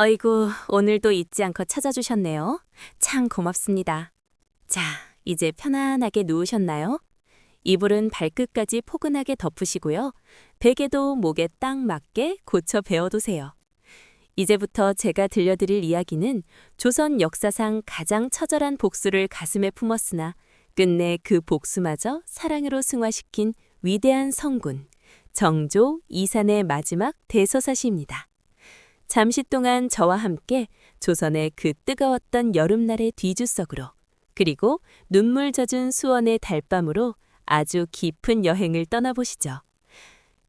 어이구, 오늘도 잊지 않고 찾아주셨네요. 참 고맙습니다. 자, 이제 편안하게 누우셨나요? 이불은 발끝까지 포근하게 덮으시고요. 베개도 목에 딱 맞게 고쳐 베어두세요. 이제부터 제가 들려드릴 이야기는 조선 역사상 가장 처절한 복수를 가슴에 품었으나 끝내 그 복수마저 사랑으로 승화시킨 위대한 성군, 정조 이산의 마지막 대서사시입니다. 잠시 동안 저와 함께 조선의 그 뜨거웠던 여름날의 뒤주석으로 그리고 눈물 젖은 수원의 달밤으로 아주 깊은 여행을 떠나보시죠.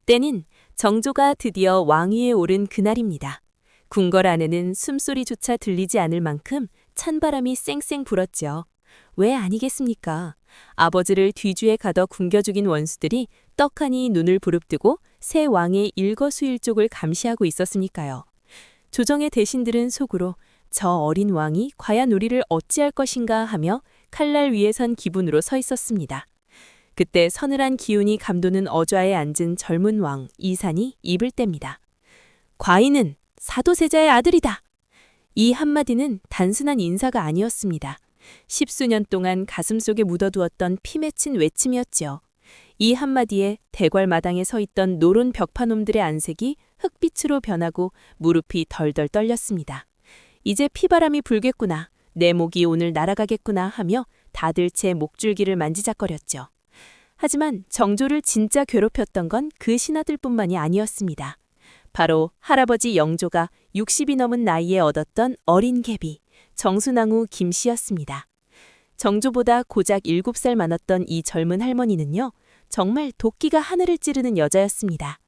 때는 정조가 드디어 왕위에 오른 그날입니다. 궁궐 안에는 숨소리조차 들리지 않을 만큼 찬바람이 쌩쌩 불었죠. 왜 아니겠습니까? 아버지를 뒤주에 가둬 굶겨 죽인 원수들이 떡하니 눈을 부릅뜨고 새 왕의 일거수일족을 감시하고 있었으니까요. 조정의 대신들은 속으로 저 어린 왕이 과연 우리를 어찌할 것인가 하며 칼날 위에 선 기분으로 서 있었습니다. 그때 서늘한 기운이 감도는 어좌에 앉은 젊은 왕 이산이 입을 뗍니다. 과인은 사도세자의 아들이다. 이 한마디는 단순한 인사가 아니었습니다. 십수년 동안 가슴속에 묻어두었던 피 맺힌 외침이었지요. 이 한마디에 대궐 마당에 서 있던 노론 벽파놈들의 안색이 흑빛으로 변하고 무릎이 덜덜 떨렸습니다. 이제 피바람이 불겠구나. 내 목이 오늘 날아가겠구나 하며 다들 제 목줄기를 만지작거렸죠. 하지만 정조를 진짜 괴롭혔던 건 그 신하들뿐만이 아니었습니다. 바로 할아버지 영조가 60이 넘은 나이에 얻었던 어린 계비, 정순왕후 김씨였습니다. 정조보다 고작 7살 많았던 이 젊은 할머니는요, 정말 도끼가 하늘을 찌르는 여자였습니다.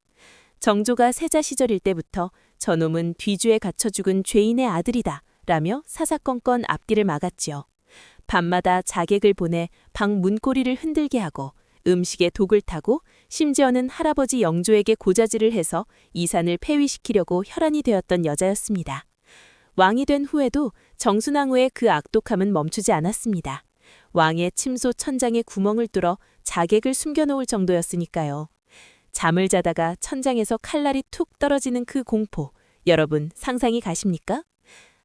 정조가 세자 시절일 때부터 저놈은 뒤주에 갇혀 죽은 죄인의 아들이다 라며 사사건건 앞길을 막았지요. 밤마다 자객을 보내 방 문고리를 흔들게 하고 음식에 독을 타고 심지어는 할아버지 영조에게 고자질을 해서 이산을 폐위시키려고 혈안이 되었던 여자였습니다. 왕이 된 후에도 정순왕후의 그 악독함은 멈추지 않았습니다. 왕의 침소 천장에 구멍을 뚫어 자객을 숨겨놓을 정도였으니까요. 잠을 자다가 천장에서 칼날이 툭 떨어지는 그 공포, 여러분 상상이 가십니까?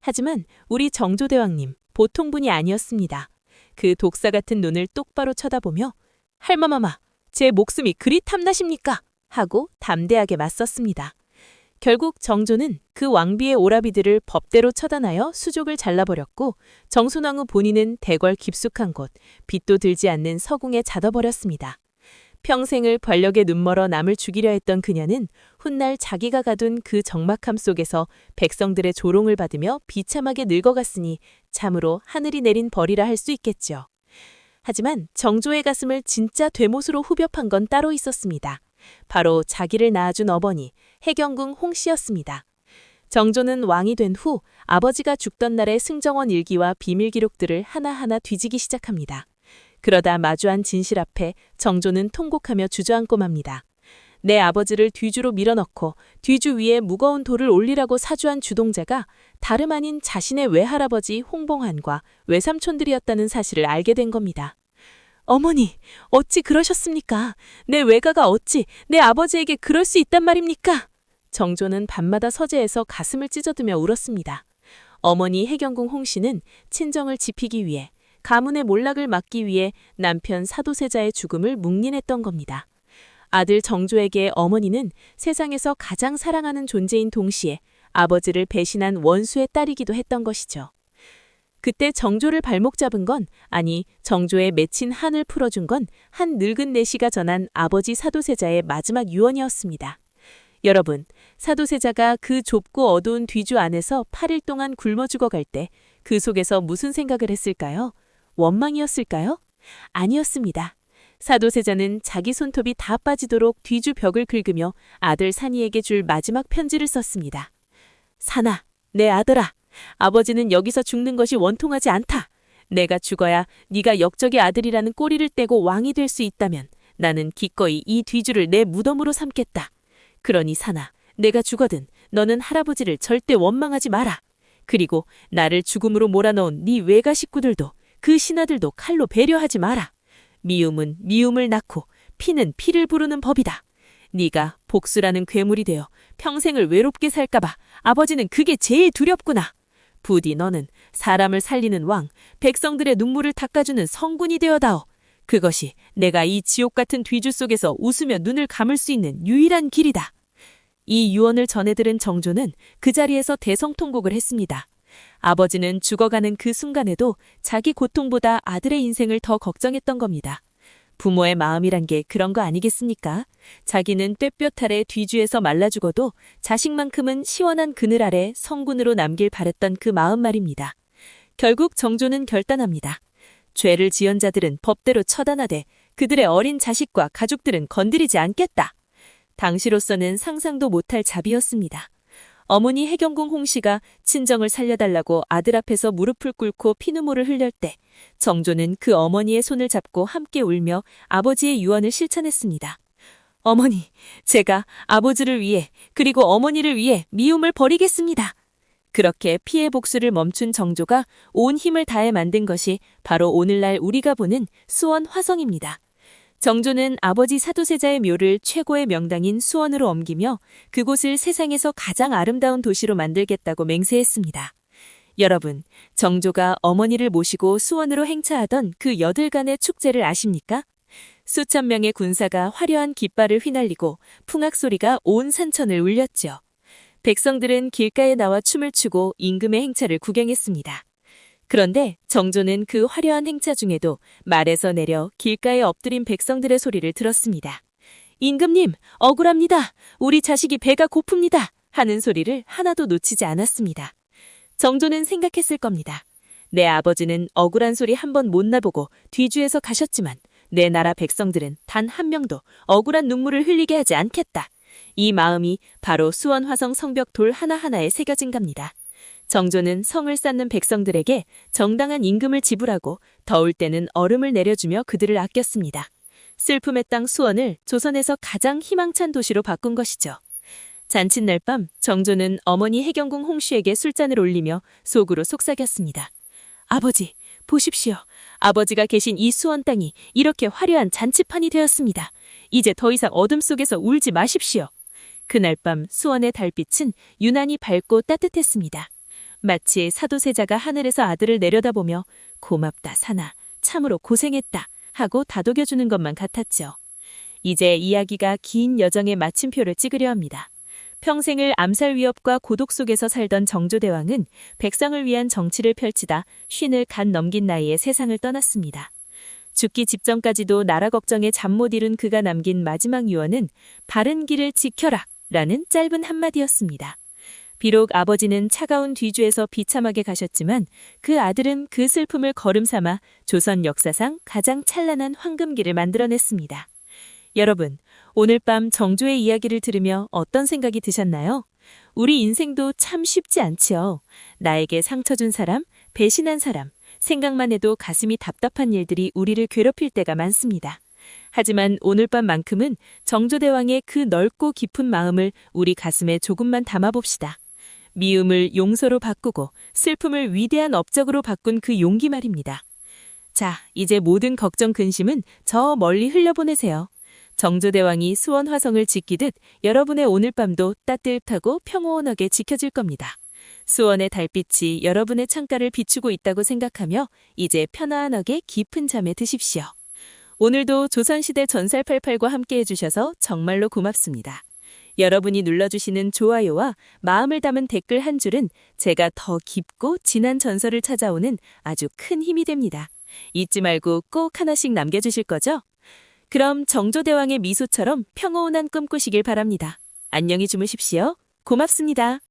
하지만 우리 정조대왕님 보통 분이 아니었습니다. 그 독사 같은 눈을 똑바로 쳐다보며 할머마마, 제 목숨이 그리 탐나십니까? 하고 담대하게 맞섰습니다. 결국 정조는 그 왕비의 오라비들을 법대로 처단하여 수족을 잘라버렸고 정순왕후 본인은 대궐 깊숙한 곳, 빛도 들지 않는 서궁에 자둬버렸습니다. 평생을 권력에 눈멀어 남을 죽이려 했던 그녀는 훗날 자기가 가둔 그 적막함 속에서 백성들의 조롱을 받으며 비참하게 늙어갔으니 참으로 하늘이 내린 벌이라 할 수 있겠죠. 하지만 정조의 가슴을 진짜 되못으로 후벼 판 건 따로 있었습니다. 바로 자기를 낳아준 어머니 해경궁 홍씨였습니다. 정조는 왕이 된 후 아버지가 죽던 날의 승정원 일기와 비밀 기록들을 하나하나 뒤지기 시작합니다. 그러다 마주한 진실 앞에 정조는 통곡하며 주저앉고 맙니다. 내 아버지를 뒤주로 밀어넣고 뒤주 위에 무거운 돌을 올리라고 사주한 주동자가 다름 아닌 자신의 외할아버지 홍봉환과 외삼촌들이었다는 사실을 알게 된 겁니다. 어머니, 어찌 그러셨습니까? 내 외가가 어찌 내 아버지에게 그럴 수 있단 말입니까? 정조는 밤마다 서재에서 가슴을 찢어드며 울었습니다. 어머니 해경궁 홍씨는 친정을 지피기 위해, 가문의 몰락을 막기 위해 남편 사도세자의 죽음을 묵린했던 겁니다. 아들 정조에게 어머니는 세상에서 가장 사랑하는 존재인 동시에 아버지를 배신한 원수의 딸이기도 했던 것이죠. 그때 정조를 발목 잡은 건, 아니 정조의 맺힌 한을 풀어준 건 한 늙은 내시가 전한 아버지 사도세자의 마지막 유언이었습니다. 여러분, 사도세자가 그 좁고 어두운 뒤주 안에서 8일 동안 굶어 죽어갈 때 그 속에서 무슨 생각을 했을까요? 원망이었을까요? 아니었습니다. 사도세자는 자기 손톱이 다 빠지도록 뒤주 벽을 긁으며 아들 산이에게 줄 마지막 편지를 썼습니다. 산아, 내 아들아, 아버지는 여기서 죽는 것이 원통하지 않다. 내가 죽어야 네가 역적의 아들이라는 꼬리를 떼고 왕이 될 수 있다면 나는 기꺼이 이 뒤주를 내 무덤으로 삼겠다. 그러니 산아, 내가 죽어든 너는 할아버지를 절대 원망하지 마라. 그리고 나를 죽음으로 몰아넣은 네 외가 식구들도 그 신하들도 칼로 배려하지 마라. 미움은 미움을 낳고 피는 피를 부르는 법이다. 네가 복수라는 괴물이 되어 평생을 외롭게 살까봐 아버지는 그게 제일 두렵구나. 부디 너는 사람을 살리는 왕, 백성들의 눈물을 닦아주는 성군이 되어다오. 그것이 내가 이 지옥 같은 뒤주 속에서 웃으며 눈을 감을 수 있는 유일한 길이다. 이 유언을 전해들은 정조는 그 자리에서 대성통곡을 했습니다. 아버지는 죽어가는 그 순간에도 자기 고통보다 아들의 인생을 더 걱정했던 겁니다. 부모의 마음이란 게 그런 거 아니겠습니까? 자기는 뙤볕 아래 뒤주에서 말라 죽어도 자식만큼은 시원한 그늘 아래 성군으로 남길 바랬던 그 마음 말입니다. 결국 정조는 결단합니다. 죄를 지은 자들은 법대로 처단하되 그들의 어린 자식과 가족들은 건드리지 않겠다. 당시로서는 상상도 못할 자비였습니다. 어머니 해경궁 홍씨가 친정을 살려달라고 아들 앞에서 무릎을 꿇고 피눈물을 흘릴 때 정조는 그 어머니의 손을 잡고 함께 울며 아버지의 유언을 실천했습니다. 어머니, 제가 아버지를 위해 그리고 어머니를 위해 미움을 버리겠습니다. 그렇게 피해 복수를 멈춘 정조가 온 힘을 다해 만든 것이 바로 오늘날 우리가 보는 수원 화성입니다. 정조는 아버지 사도세자의 묘를 최고의 명당인 수원으로 옮기며 그곳을 세상에서 가장 아름다운 도시로 만들겠다고 맹세했습니다. 여러분, 정조가 어머니를 모시고 수원으로 행차하던 그 8간의 축제를 아십니까? 수천 명의 군사가 화려한 깃발을 휘날리고 풍악소리가 온 산천을 울렸죠. 백성들은 길가에 나와 춤을 추고 임금의 행차를 구경했습니다. 그런데 정조는 그 화려한 행차 중에도 말에서 내려 길가에 엎드린 백성들의 소리를 들었습니다. 임금님, 억울합니다. 우리 자식이 배가 고픕니다. 하는 소리를 하나도 놓치지 않았습니다. 정조는 생각했을 겁니다. 내 아버지는 억울한 소리 한 번 못 나보고 뒤주에서 가셨지만 내 나라 백성들은 단 한 명도 억울한 눈물을 흘리게 하지 않겠다. 이 마음이 바로 수원 화성 성벽 돌 하나하나에 새겨진 겁니다. 정조는 성을 쌓는 백성들에게 정당한 임금을 지불하고 더울 때는 얼음을 내려주며 그들을 아꼈습니다. 슬픔의 땅 수원을 조선에서 가장 희망찬 도시로 바꾼 것이죠. 잔칫날 밤 정조는 어머니 해경궁 홍씨에게 술잔을 올리며 속으로 속삭였습니다. 아버지, 보십시오. 아버지가 계신 이 수원 땅이 이렇게 화려한 잔치판이 되었습니다. 이제 더 이상 어둠 속에서 울지 마십시오. 그날 밤 수원의 달빛은 유난히 밝고 따뜻했습니다. 마치 사도세자가 하늘에서 아들을 내려다보며 고맙다 사나, 참으로 고생했다 하고 다독여주는 것만 같았죠. 이제 이야기가 긴 여정의 마침표를 찍으려 합니다. 평생을 암살 위협과 고독 속에서 살던 정조대왕은 백성을 위한 정치를 펼치다 50을 간 넘긴 나이에 세상을 떠났습니다. 죽기 직전까지도 나라 걱정에 잠 못 이룬 그가 남긴 마지막 유언은 바른 길을 지켜라 라는 짧은 한마디였습니다. 비록 아버지는 차가운 뒤주에서 비참하게 가셨지만 그 아들은 그 슬픔을 걸음삼아 조선 역사상 가장 찬란한 황금기를 만들어냈습니다. 여러분, 오늘 밤 정조의 이야기를 들으며 어떤 생각이 드셨나요? 우리 인생도 참 쉽지 않지요. 나에게 상처 준 사람, 배신한 사람, 생각만 해도 가슴이 답답한 일들이 우리를 괴롭힐 때가 많습니다. 하지만 오늘 밤만큼은 정조대왕의 그 넓고 깊은 마음을 우리 가슴에 조금만 담아봅시다. 미움을 용서로 바꾸고 슬픔을 위대한 업적으로 바꾼 그 용기 말입니다. 자, 이제 모든 걱정 근심은 저 멀리 흘려보내세요. 정조대왕이 수원 화성을 지키듯 여러분의 오늘 밤도 따뜻하고 평온하게 지켜질 겁니다. 수원의 달빛이 여러분의 창가를 비추고 있다고 생각하며 이제 편안하게 깊은 잠에 드십시오. 오늘도 조선시대 전살팔팔과 함께 해주셔서 정말로 고맙습니다. 여러분이 눌러주시는 좋아요와 마음을 담은 댓글 한 줄은 제가 더 깊고 진한 전설을 찾아오는 아주 큰 힘이 됩니다. 잊지 말고 꼭 하나씩 남겨주실 거죠? 그럼 정조대왕의 미소처럼 평온한 꿈 꾸시길 바랍니다. 안녕히 주무십시오. 고맙습니다.